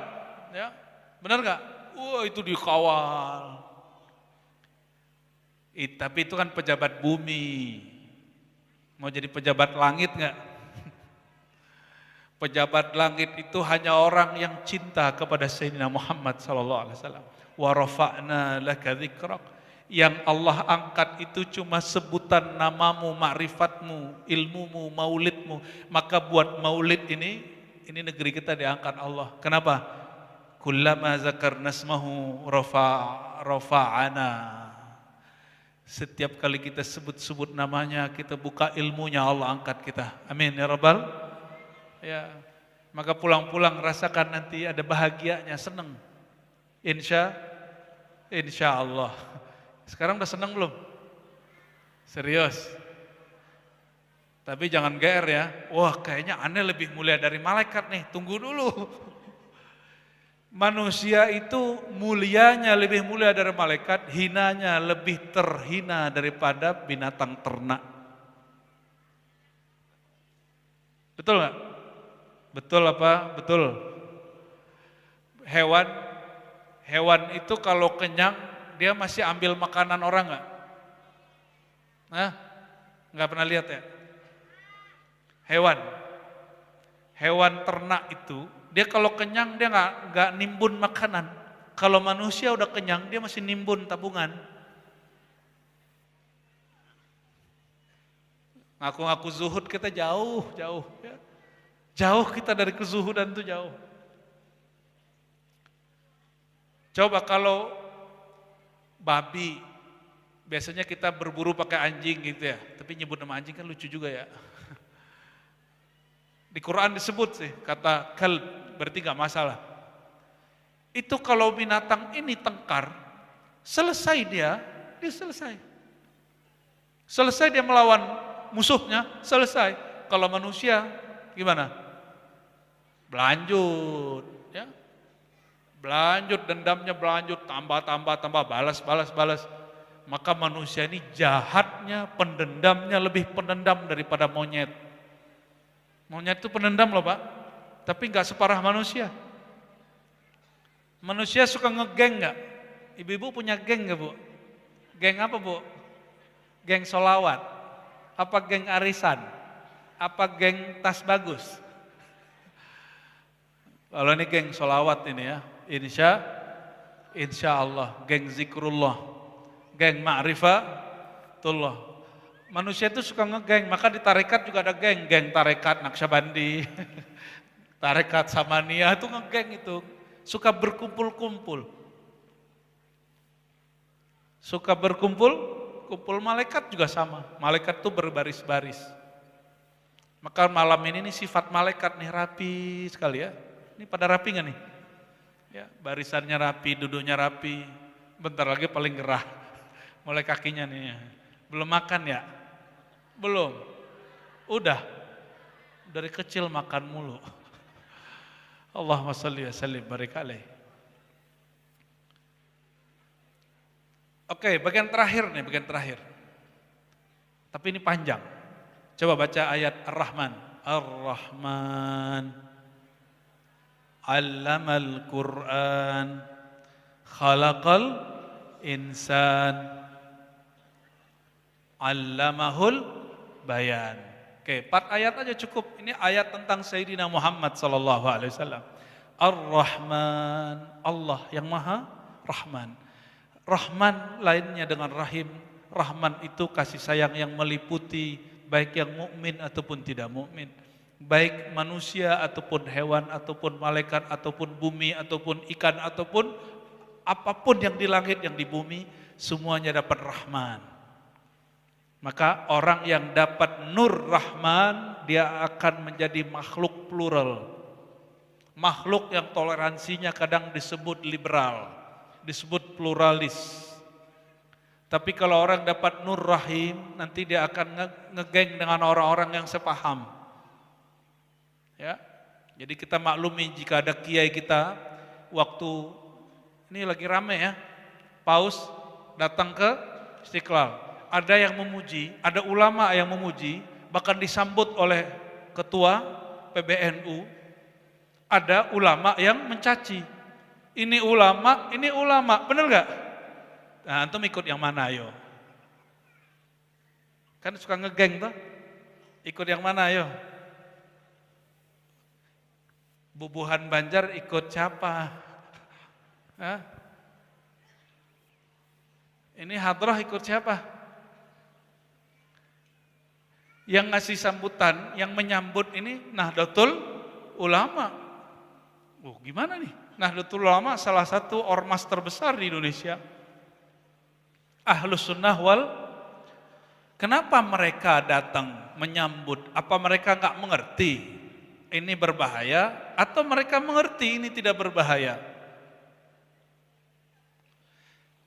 ya, benar nggak? Wah, itu dikawal. Tapi itu kan pejabat bumi. Mau jadi pejabat langit nggak? Pejabat langit itu hanya orang yang cinta kepada Sayyidina Muhammad sallallahu alaihi wasallam. Wa rafa'na laka dzikrak. Yang Allah angkat itu cuma sebutan namamu, ma'rifatmu, ilmumu, maulidmu. Maka buat maulid ini negeri kita diangkat Allah. Kenapa? Kullama zakarna ismahu rafa'ana. Setiap kali kita sebut-sebut namanya, kita buka ilmunya, Allah angkat kita. Amin ya rabbal. Ya, maka pulang-pulang rasakan nanti ada bahagianya, senang. Insya Allah. Sekarang udah senang belum? Serius. Tapi jangan GR ya. Wah, kayaknya aneh lebih mulia dari malaikat nih. Tunggu dulu. Manusia itu mulianya lebih mulia dari malaikat, hinanya lebih terhina daripada binatang ternak. Betul nggak? Betul apa? Betul. Hewan itu kalau kenyang dia masih ambil makanan orang nggak? Nah, nggak pernah lihat ya? Hewan ternak itu dia kalau kenyang dia nggak nimbun makanan. Kalau manusia udah kenyang dia masih nimbun tabungan. Ngaku-ngaku zuhud kita jauh. Ya. Jauh kita dari kezuhudan itu jauh. Coba kalau babi, biasanya kita berburu pakai anjing gitu ya. Tapi nyebut nama anjing kan lucu juga ya. Di Quran disebut sih kata kalb, berarti gak masalah. Itu kalau binatang ini tengkar, selesai dia selesai. Selesai dia melawan musuhnya, selesai. Kalau manusia gimana? Berlanjut, ya. Berlanjut, dendamnya berlanjut, tambah, balas. Maka manusia ini jahatnya, pendendamnya lebih pendendam daripada monyet. Monyet itu pendendam loh Pak, tapi nggak separah manusia. Manusia suka ngegeng nggak? Ibu-ibu punya geng nggak Bu? Geng apa Bu? Geng solawat? Apa geng arisan? Apa geng tas bagus? Kalau ini geng solawat ini ya, insya Allah, geng zikrullah, geng ma'rifatullah. Manusia itu suka ngegeng, maka di tarekat juga ada geng tarekat Naqsyabandi, tarekat Samaniyah itu ngegeng itu, suka berkumpul-kumpul. Kumpul malaikat juga sama, malaikat itu berbaris-baris. Maka malam ini nih sifat malaikat nih rapi sekali ya. Ini pada rapi nggak nih? Ya, barisannya rapi, duduknya rapi. Bentar lagi paling gerah, mulai kakinya nih. Belum makan ya? Belum. Udah. Dari kecil makan mulu. Allahumma shalli wa sallim barik alaih. Oke, bagian terakhir nih, Tapi ini panjang. Coba baca ayat Ar-Rahman. Ar-Rahman. Allamal Qur'an. Khalaqal insan. Allamahul bayan. Oke, 4 ayat aja cukup. Ini ayat tentang Sayyidina Muhammad sallallahu alaihi wasallam. Ar-Rahman, Allah yang Maha Rahman. Rahman lainnya dengan Rahim. Rahman itu kasih sayang yang meliputi baik yang mukmin ataupun tidak mukmin. Baik manusia ataupun hewan ataupun malaikat ataupun bumi ataupun ikan ataupun apapun yang di langit yang di bumi semuanya dapat Rahman. Maka orang yang dapat Nur Rahman dia akan menjadi makhluk plural. Makhluk yang toleransinya kadang disebut liberal. disebut pluralis. Tapi kalau orang dapat nur rahim, nanti dia akan ngegeng dengan orang-orang yang sepaham. Ya, jadi kita maklumi jika ada kiai kita, waktu ini lagi rame ya, paus datang ke Istiqlal. Ada yang memuji, ada ulama yang memuji, bahkan disambut oleh ketua PBNU. Ada ulama yang mencaci. Ini ulama, bener gak? Nah, antum ikut yang mana ayo? Kan suka ngegeng tuh. Ikut yang mana ayo? Bubuhan Banjar ikut siapa? Hah? Ini hadrah ikut siapa? Yang ngasih sambutan, yang menyambut ini Nahdlatul Ulama. Oh, gimana nih? Nahdlatul Ulama salah satu ormas terbesar di Indonesia. Ahlus Sunnah wal. Kenapa mereka datang menyambut? Apa mereka nggak mengerti ini berbahaya? Atau mereka mengerti ini tidak berbahaya?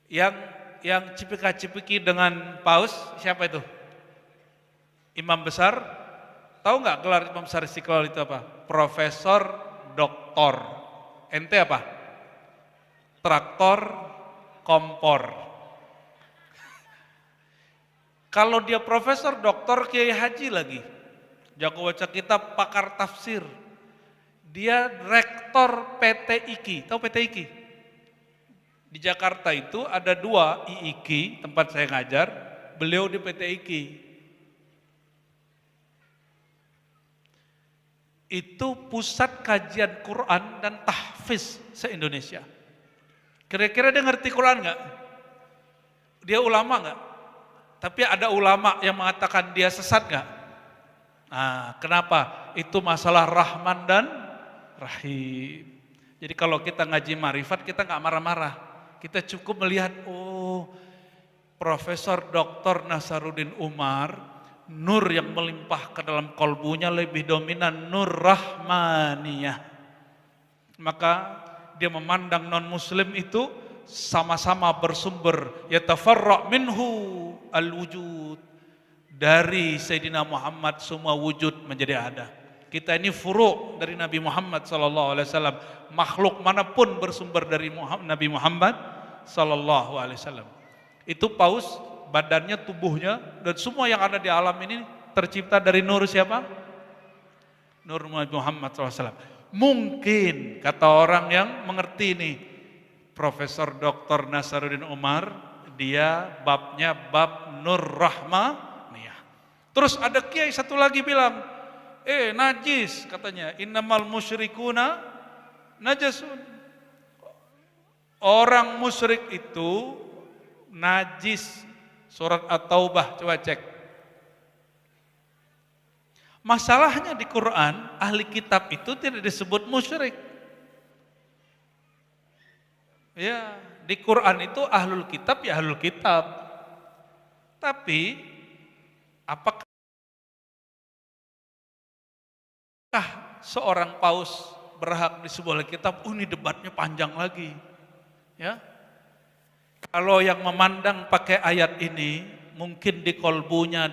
Yang cipika-cipiki dengan paus siapa itu? Imam besar. Tahu nggak gelar Imam besar Istiqlal itu apa? Profesor Doktor. Ente apa? Traktor kompor. Kalau dia profesor, doktor, kiai haji lagi. Jago baca kitab, pakar tafsir. Dia rektor PT IKI. Tahu PT IKI? Di Jakarta itu ada 2 IIKI, tempat saya ngajar. Beliau di PT IKI. Itu pusat kajian Quran dan tahfiz se-Indonesia. Kira-kira dia ngerti Quran nggak? Dia ulama nggak? Tapi ada ulama yang mengatakan dia sesat nggak? Nah, kenapa? Itu masalah Rahman dan Rahim. Jadi kalau kita ngaji marifat, kita nggak marah-marah. Kita cukup melihat, oh, Profesor Dr. Nasaruddin Umar, nur yang melimpah ke dalam kolbunya lebih dominan nur rahmaniyah. Maka dia memandang non-muslim itu sama-sama bersumber, yatafarra' minhu al-wujud. Dari Sayyidina Muhammad semua wujud menjadi ada. Kita ini furu' dari Nabi Muhammad SAW. Makhluk manapun bersumber dari Nabi Muhammad SAW. Itu paus, badannya, tubuhnya, dan semua yang ada di alam ini tercipta dari nur siapa? Nur Nabi Muhammad SAW. Mungkin, kata orang yang mengerti ini, Profesor Dr. Nasaruddin Umar, dia babnya bab nur rahmaniyah. Terus ada kiai satu lagi bilang, najis katanya, innamal musyrikuna najasun. Orang musyrik itu najis. Surat At-Taubah, coba cek. Masalahnya di Quran, ahli kitab itu tidak disebut musyrik. Ya, di Quran itu ahlul kitab ya ahlul kitab. Tapi apakah seorang paus berhak disebut oleh kitab? Ini debatnya panjang lagi. Ya. Kalau yang memandang pakai ayat ini, mungkin di kolbunya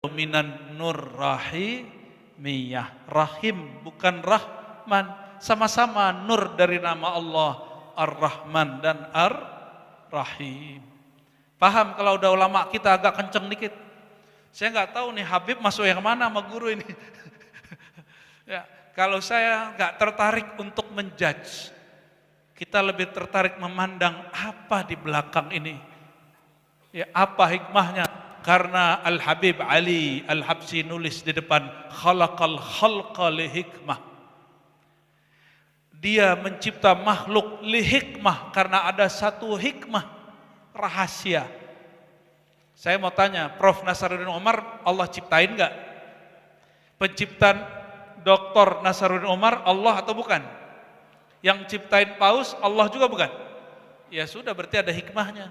dominan nur rahimiyah. Rahim bukan Rahman, sama-sama nur dari nama Allah Ar-Rahman dan Ar-Rahim. Paham kalau udah ulama kita agak kenceng dikit. Saya nggak tahu nih Habib masuk yang mana sama guru ini. Ya, kalau saya nggak tertarik untuk menjudge, kita lebih tertarik memandang apa di belakang ini. Ya, apa hikmahnya? Karena Al-Habib Ali Al-Habsyi nulis di depan, khalaqal khalqa li hikmah. Dia mencipta makhluk li hikmah karena ada satu hikmah rahasia. Saya mau tanya, Prof. Nasaruddin Umar Allah ciptain nggak? Penciptaan Dr. Nasaruddin Umar Allah atau bukan? Yang ciptain paus Allah juga bukan? Ya sudah, berarti ada hikmahnya.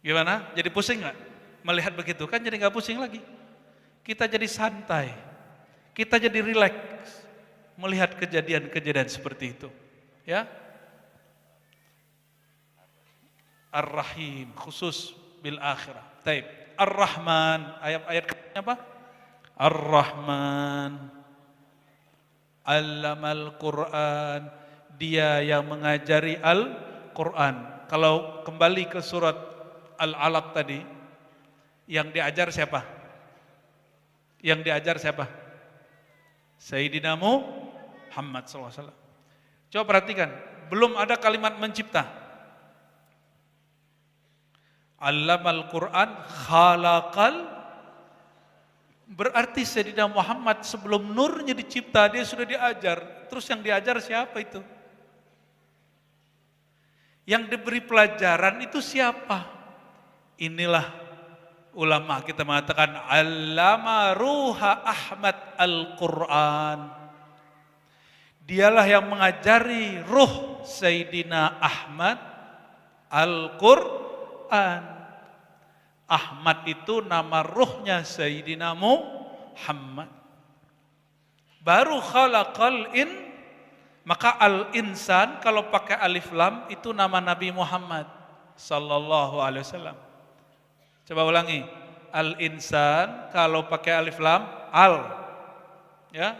Gimana? Jadi pusing nggak? Melihat begitu kan jadi nggak pusing lagi. Kita jadi santai. Kita jadi rileks melihat kejadian-kejadian seperti itu. Ya. Ar-Rahim, khusus bil akhirah. Taib. Ar-Rahman, ayat-ayat apa? Ar-Rahman, Allamal Quran, dia yang mengajari Al-Quran. Kalau kembali ke surat Al-Alaq tadi, yang diajar siapa? Yang diajar siapa? Sayyidina Muhammad SAW. Coba perhatikan, belum ada kalimat mencipta. Allamal Quran, khalaqal. Berarti Sayyidina Muhammad sebelum nurnya dicipta, dia sudah diajar. Terus yang diajar siapa itu? Yang diberi pelajaran itu siapa? Inilah ulama kita mengatakan Allama Ruha Ahmad Al-Quran. Dialah yang mengajari ruh Sayyidina Ahmad Al-Quran. Ahmad itu nama ruhnya Sayyidina Muhammad. Baru khalaqal maka al-insan kalau pakai alif lam itu nama Nabi Muhammad sallallahu alaihi wasallam. Coba ulangi. Al-insan kalau pakai alif lam al. Ya.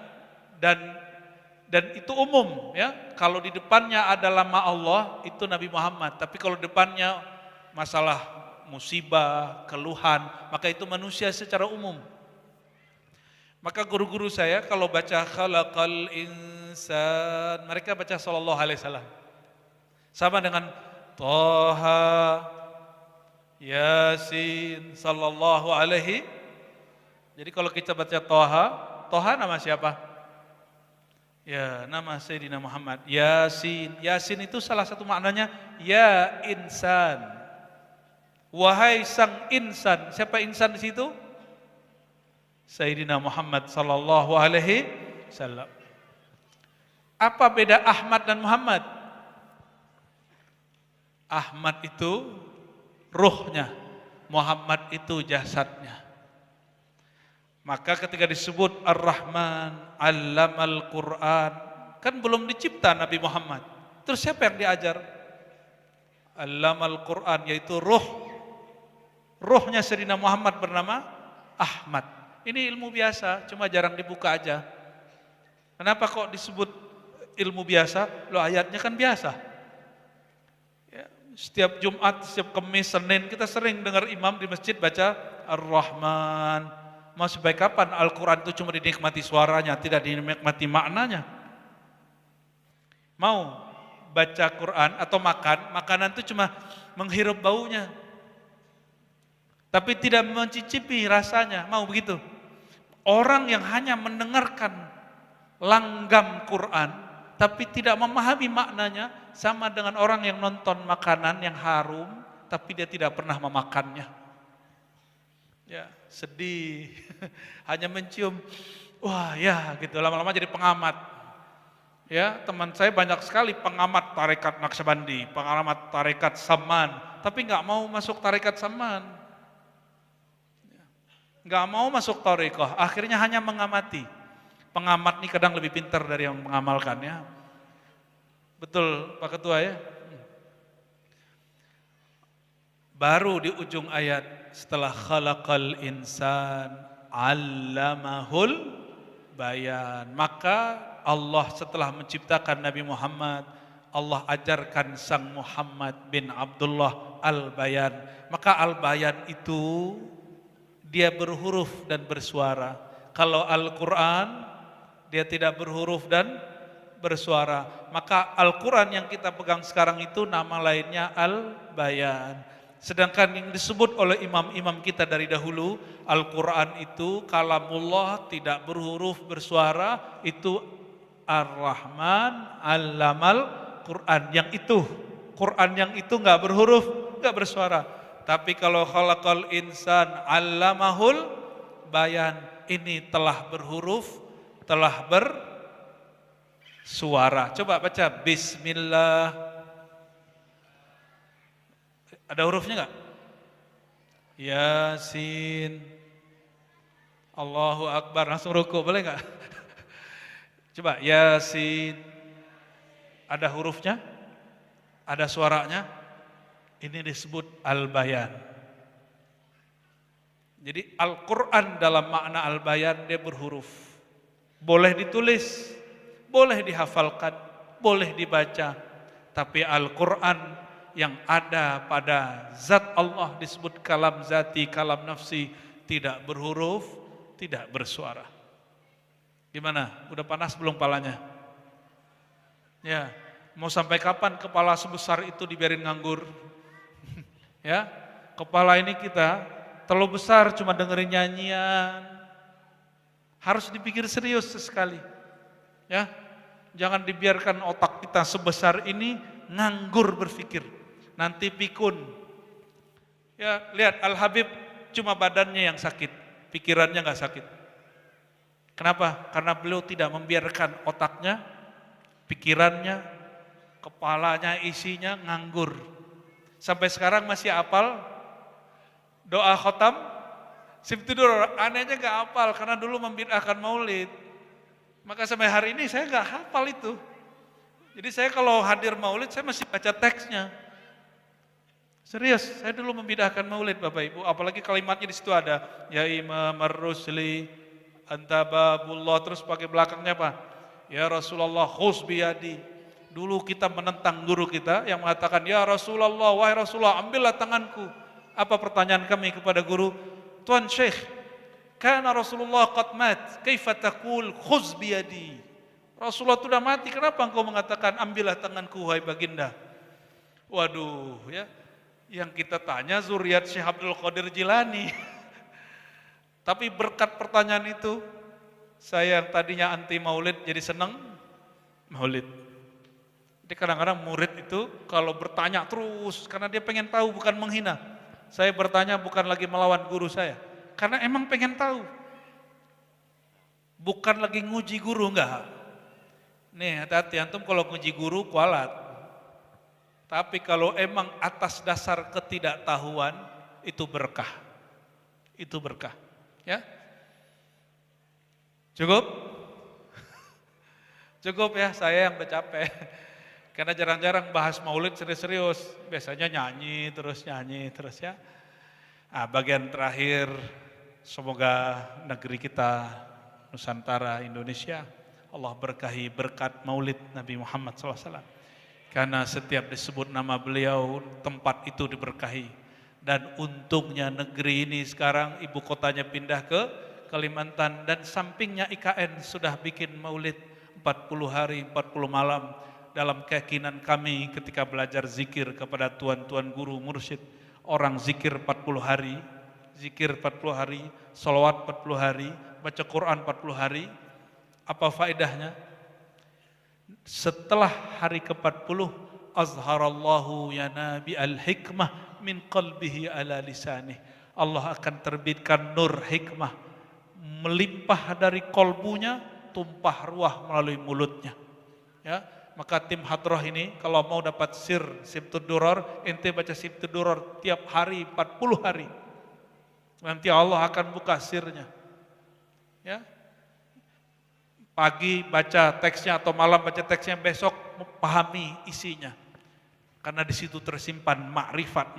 Dan itu umum ya. Kalau di depannya ada nama Allah itu Nabi Muhammad, tapi kalau depannya masalah musibah, keluhan, maka itu manusia secara umum. Maka guru-guru saya kalau baca khalaqal insan, mereka baca sallallahu alaihi wasallam. Sama dengan Toha, Yasin, sallallahu alaihi. Jadi kalau kita baca Toha nama siapa? Ya, nama Sayyidina Muhammad. Yasin, Yasin itu salah satu maknanya ya insan. Wahai sang insan, siapa insan di situ? Sayyidina Muhammad sallallahu alaihi wasallam. Apa beda Ahmad dan Muhammad? Ahmad itu ruhnya, Muhammad itu jasadnya. Maka ketika disebut Ar-Rahman, Allamal Quran, kan belum dicipta Nabi Muhammad. Terus siapa yang diajar? Allamal Quran, yaitu ruhnya Sayyidina Muhammad bernama Ahmad. Ini ilmu biasa, cuma jarang dibuka aja. Kenapa kok disebut ilmu biasa? Loh ayatnya kan biasa. Ya, setiap Jumat, setiap Kamis, Senin kita sering dengar imam di masjid baca Ar-Rahman. Mau sebaik kapan Al-Quran itu cuma dinikmati suaranya, tidak dinikmati maknanya? Mau baca Quran atau makan, makanan itu cuma menghirup baunya, tapi tidak mencicipi rasanya. Mau begitu? Orang yang hanya mendengarkan langgam Quran tapi tidak memahami maknanya sama dengan orang yang nonton makanan yang harum tapi dia tidak pernah memakannya. Ya, sedih. Hanya mencium, wah ya gitu, lama-lama jadi pengamat. Ya, teman saya banyak sekali pengamat tarekat Naqsyabandi, pengamat tarekat Saman, tapi nggak mau masuk tarekat Saman. Nggak mau masuk tarekat, akhirnya hanya mengamati. Pengamat ini kadang lebih pintar dari yang mengamalkan ya. Betul Pak Ketua ya. Baru di ujung ayat setelah khalaqal insan allamahul bayan. Maka Allah setelah menciptakan Nabi Muhammad, Allah ajarkan sang Muhammad bin Abdullah al-bayan. Maka al-bayan itu dia berhuruf dan bersuara. Kalau Al-Quran dia tidak berhuruf dan bersuara. Maka Al-Quran yang kita pegang sekarang itu nama lainnya Al-Bayan. Sedangkan yang disebut oleh imam-imam kita dari dahulu, Al-Quran itu kalamullah, tidak berhuruf bersuara, itu Ar-Rahman Allamal Quran. Yang itu, Quran yang itu nggak berhuruf, nggak bersuara. Tapi kalau khalaqal insan allamahul bayan, ini telah berhuruf, telah bersuara. Coba baca Bismillah. Ada hurufnya enggak? Yasin. Allahu Akbar, langsung ruku, boleh nggak? Coba, Yasin, ada hurufnya, ada suaranya, ini disebut al-bayan. Jadi Al-Quran dalam makna al-bayan dia berhuruf. Boleh ditulis, boleh dihafalkan, boleh dibaca. Tapi Al-Quran yang ada pada zat Allah disebut kalam zati, kalam nafsi, tidak berhuruf, tidak bersuara. Gimana? Udah panas belum palanya? Ya, mau sampai kapan kepala sebesar itu dibiarin nganggur? Ya, kepala ini kita terlalu besar cuma dengerin nyanyian. Harus dipikir serius sekali. Ya, jangan dibiarkan otak kita sebesar ini nganggur berpikir. Nanti pikun. Ya, lihat Al-Habib cuma badannya yang sakit, pikirannya nggak sakit. Kenapa? Karena beliau tidak membiarkan otaknya, pikirannya, kepalanya, isinya nganggur. Sampai sekarang masih hafal doa khotam, Simtidur, anehnya gak hafal karena dulu membid'ahkan maulid. Maka sampai hari ini saya gak hafal itu. Jadi saya kalau hadir maulid saya masih baca teksnya. Serius, saya dulu membid'ahkan maulid Bapak Ibu. Apalagi kalimatnya di situ ada ya Imam ar-Rusli, anta babullah, terus pakai belakangnya apa? Ya Rasulullah khus biyadi. Dulu kita menentang guru kita yang mengatakan ya Rasulullah, wahai Rasulullah ambillah tanganku. Apa pertanyaan kami kepada guru? Tuan Syekh, kana Rasulullah qad mat, kaifa taqul khuz biyadi? Rasulullah sudah mati, kenapa engkau mengatakan ambillah tanganku wahai baginda? Waduh, ya. Yang kita tanya zuriat Syekh Abdul Qadir Jilani. Tapi berkat pertanyaan itu, saya yang tadinya anti maulid jadi senang maulid. Jadi kadang-kadang murid itu kalau bertanya terus, karena dia pengen tahu bukan menghina. Saya bertanya bukan lagi melawan guru saya, karena emang pengen tahu. Bukan lagi nguji guru, enggak. Nih hati-hati antum kalau nguji guru kualat. Tapi kalau emang atas dasar ketidaktahuan, itu berkah. Itu berkah. Ya? Cukup? Cukup ya, saya yang udah capek. Karena jarang-jarang bahas maulid serius-serius. Biasanya nyanyi terus ya. Nah, bagian terakhir, semoga negeri kita, Nusantara, Indonesia, Allah berkahi berkat maulid Nabi Muhammad SAW. Karena setiap disebut nama beliau, tempat itu diberkahi. Dan untungnya negeri ini sekarang ibu kotanya pindah ke Kalimantan. Dan sampingnya IKN sudah bikin maulid 40 hari, 40 malam. Dalam keyakinan kami ketika belajar zikir kepada tuan-tuan guru mursyid, orang zikir 40 hari, salawat 40 hari, baca Quran 40 hari, apa faedahnya? Setelah hari ke-40, azharallahu ya nabi al-hikmah min qalbihi ala lisanih. Allah akan terbitkan nur hikmah, melimpah dari kolbunya, tumpah ruah melalui mulutnya. Ya. Maka tim hadroh ini kalau mau dapat Sibtud Duror, ente baca Sibtud Duror tiap hari 40 hari. Nanti Allah akan buka sirnya. Ya. Pagi baca teksnya atau malam baca teksnya, besok pahami isinya. Karena di situ tersimpan makrifat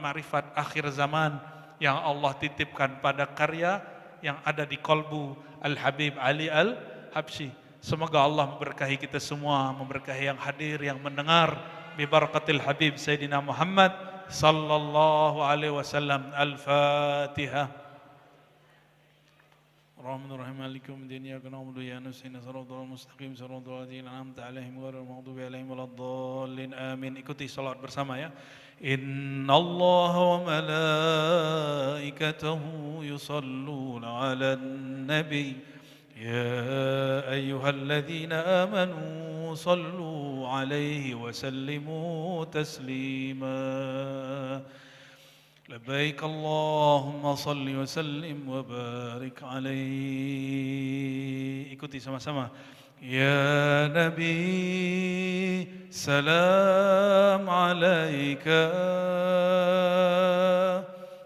akhir zaman yang Allah titipkan pada karya yang ada di kolbu Al-Habib Ali Al-Habsyi. Semoga Allah memberkahi kita semua, memberkahi yang hadir, yang mendengar. Bi barakatil Habib Sayyidina Muhammad sallallahu alaihi wasallam. Al-Fatihah. Rahmanur-Rahim Malikum Diniyaka na'budu ya nasta'in shiratal mustaqim shiratal ladzina an'amta 'alaihim ghairil maghdubi 'alaihim waladdallin. Amin. Ikuti salat bersama ya. Innallaha wa malaikatahu yusalluna 'alan nabi. يا أيها الذين آمنوا صلوا عليه وسلموا تسليما لبيك اللهم صل وسلم وبارك عليه. Ikuti sama-sama. Ya Nabi salam alaika,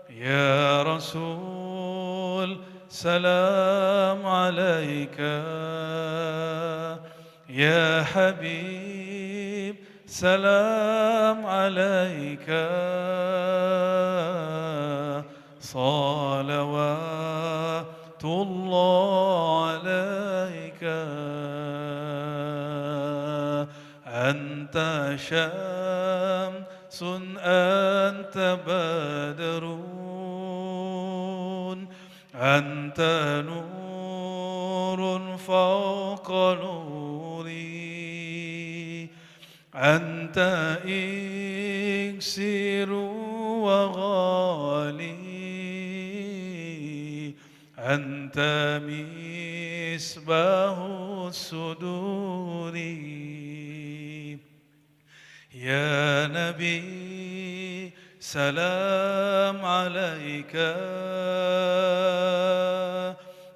Ya Rasul سلام عليك يا حبيب سلام عليك صلوات الله عليك أنت شمس أنت بدر أنت نور فوق نوري أنت إكسير وغالي أنت مصباح الصدور يا نبي سلام عليك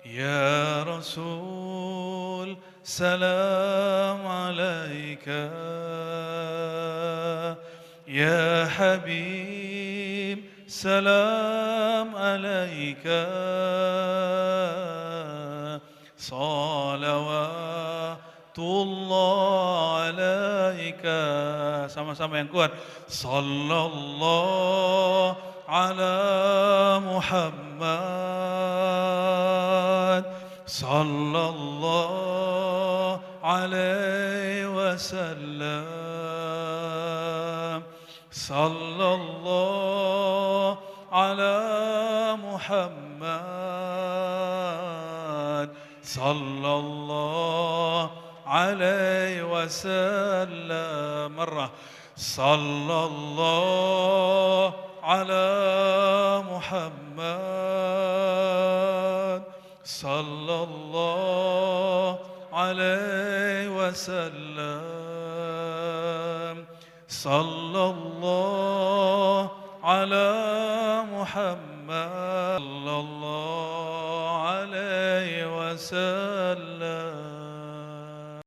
يا رسول سلام عليك يا حبيب سلام عليك صلوات الله عليك. Sama-sama yang kuat. Sallallahu ala Muhammad sallallahu alaihi wasallam sallallahu ala Muhammad sallallahu alaihi wasallam. Marrah sallallahu ala Muhammad sallallahu alaihi wasallam sallallahu ala Muhammad sallallahu alaihi wasallam.